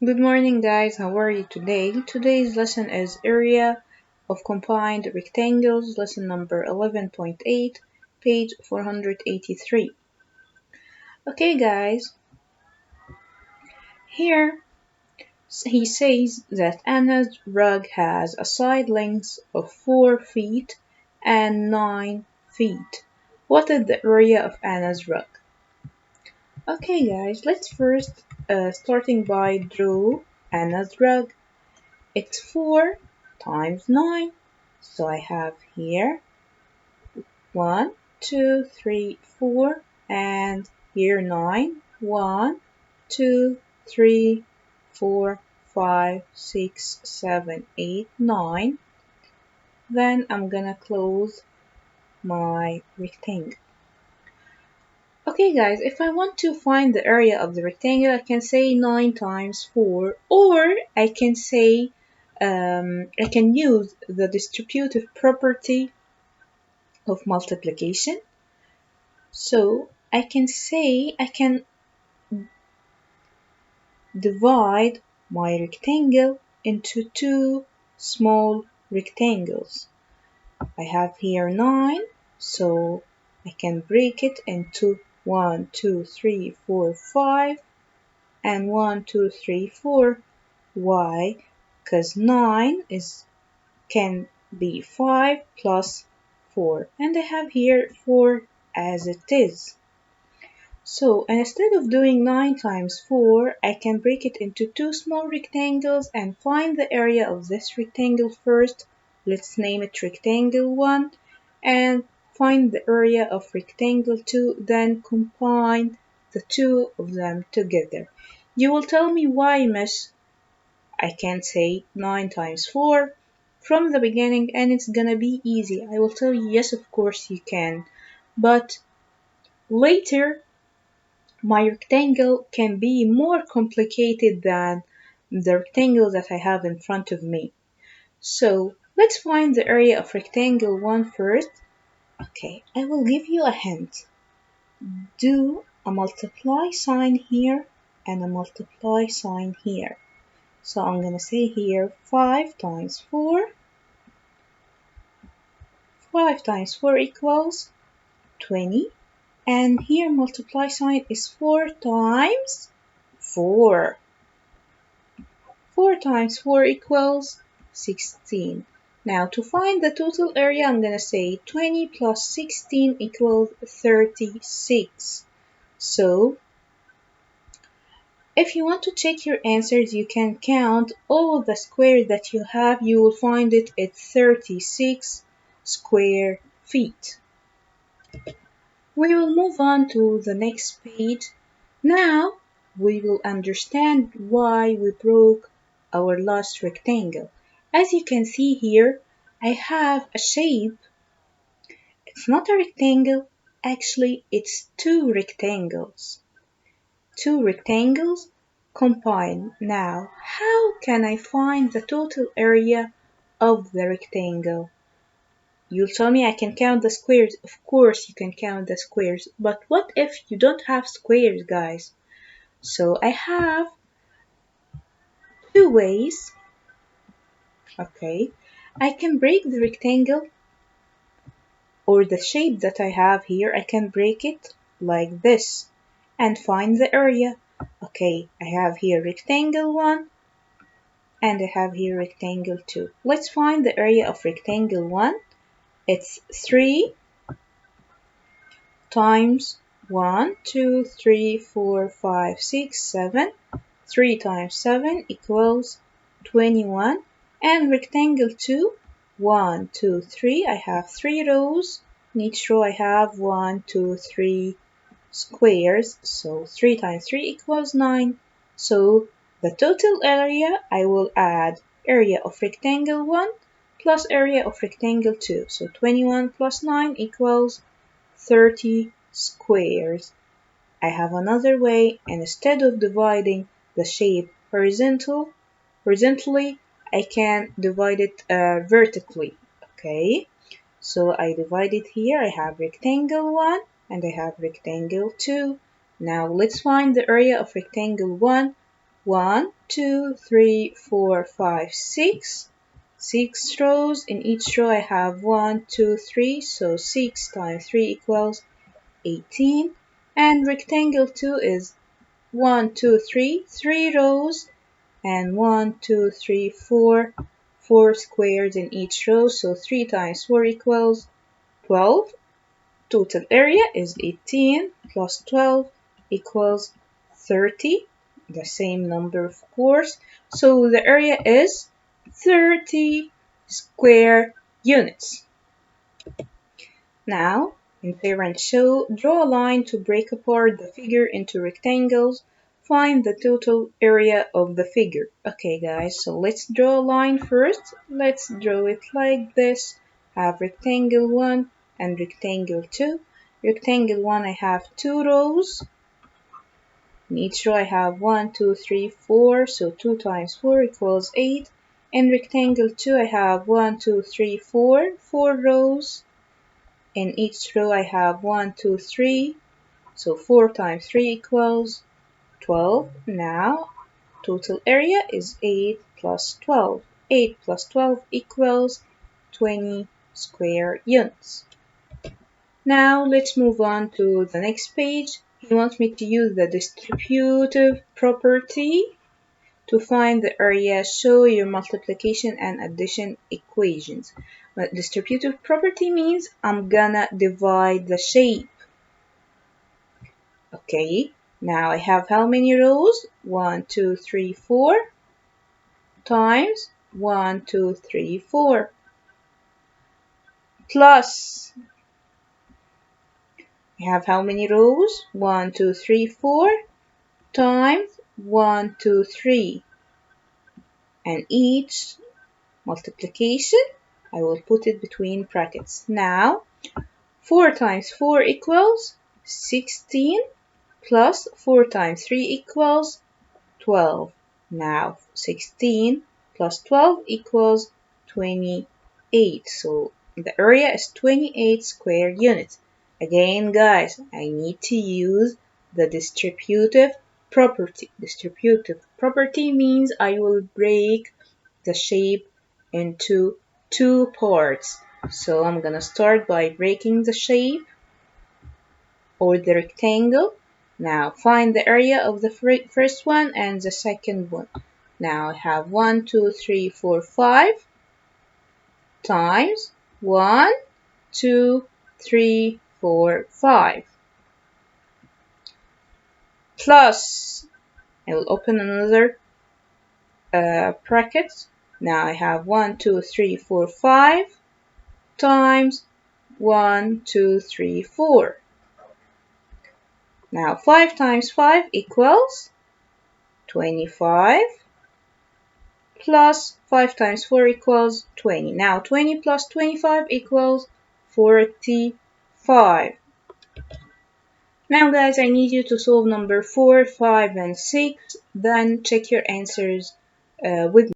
Good morning, guys. How are you today? Today's lesson is Area of Combined Rectangles, lesson number 11.8, page 483. Okay, guys, here he says that Anna's rug has a side length of 4 feet and 9 feet. What is the area of Anna's rug? Okay, guys, let's first starting by draw Anna's rug. It's 4 times 9. So I have here 1, 2, 3, 4, and here 9. 1, 2, 3, 4, 5, 6, 7, 8, 9. Then I'm gonna close my rectangle. Okay guys, if I want to find the area of the rectangle, I can say 9 times 4, or I can say I can use the distributive property of multiplication. So I can say I can divide my rectangle into two small rectangles. I have here 9, so I can break it into 1, 2, 3, 4, 5, and 1, 2, 3, 4. Why? Because 9 can be 5 plus 4, and I have here 4 as it is. So instead of doing 9 times 4, I can break it into two small rectangles and find the area of this rectangle first. Let's name it rectangle 1 and find the area of rectangle 2, then combine the two of them together. You will tell me why, miss, I can't say 9 times 4 from the beginning and it's gonna be easy. I will tell you, yes, of course you can. But later my rectangle can be more complicated than the rectangle that I have in front of me. So let's find the area of rectangle 1 first. Okay, I will give you a hint. Do a multiply sign here and a multiply sign here. So I'm gonna say here 5 times 4. 5 times 4 equals 20. And here multiply sign is 4 times 4. 4 times 4 equals 16. Now to find the total area, I'm going to say 20 plus 16 equals 36. So if you want to check your answers, you can count all the squares that you have. You will find it at 36 square feet. We will move on to the next page. Now we will understand why we broke our last rectangle. As you can see here, I have a shape. It's not a rectangle, actually it's two rectangles. Two rectangles combined. Now, how can I find the total area of the rectangle? You'll tell me I can count the squares. Of course you can count the squares, but what if you don't have squares, guys? So I have two ways. Okay, I can break the rectangle or the shape that I have here. I can break it like this and find the area. Okay, I have here rectangle 1 and I have here rectangle 2. Let's find the area of rectangle 1. It's 3 times 1, 2, 3, 4, 5, 6, 7. 3 times 7 equals 21. And rectangle 2, 1, 2, 3. I have 3 rows. In each row I have 1, 2, 3 squares. So 3 times 3 equals 9. So the total area, I will add area of rectangle 1 plus area of rectangle 2. So 21 plus 9 equals 30 squares. I have another way. Instead of dividing the shape horizontally, I can divide it vertically. Okay, so I divide it here. I have rectangle 1 and I have rectangle 2. Now let's find the area of rectangle 1. 1, 2, 3, 4, 5, 6. 6 rows. In each row I have 1, 2, 3. So 6 times 3 equals 18. And rectangle 2 is 1, 2, 3. 3 rows. And 1, 2, 3, 4. 4 squares in each row. So 3 times 4 equals 12. Total area is 18 plus 12 equals 30. The same number, of course. So the area is 30 square units. Now, in parent show, draw a line to break apart the figure into rectangles. Find the total area of the figure. Okay, guys, so let's draw a line first. Let's draw it like this. Have rectangle 1 and rectangle 2. Rectangle 1, I have 2 rows. In each row I have 1, 2, 3, 4. So 2 times 4 equals 8. In rectangle 2 I have 1, 2, 3, 4. 4 rows. In each row I have 1, 2, 3. So 4 times 3 equals 12. Now total area is 8 plus 12. 8 plus 12 equals 20 square units. Now let's move on to the next page. He wants me to use the distributive property to find the area. Show your multiplication and addition equations. But distributive property means I'm gonna divide the shape. Okay, now I have how many rows? 1, 2, 3, 4 times 1, 2, 3, 4 plus I have how many rows? 1, 2, 3, 4 times 1, 2, 3, and each multiplication I will put it between brackets. Now 4 times 4 equals 16 plus 4 times 3 equals 12. Now 16 plus 12 equals 28. So the area is 28 square units. Again, guys, I need to use the distributive property. Distributive property means I will break the shape into 2 parts. So I'm gonna start by breaking the shape or the rectangle. Now find the area of the first one and the second one. Now I have 1, 2, 3, 4, 5 times 1, 2, 3, 4, 5 plus I will open another bracket. Now I have 1, 2, 3, 4, 5 times 1, 2, 3, 4. Now 5 times 5 equals 25 plus 5 times 4 equals 20. Now 20 plus 25 equals 45. Now guys, I need you to solve number 4, 5, and 6. Then check your answers with me.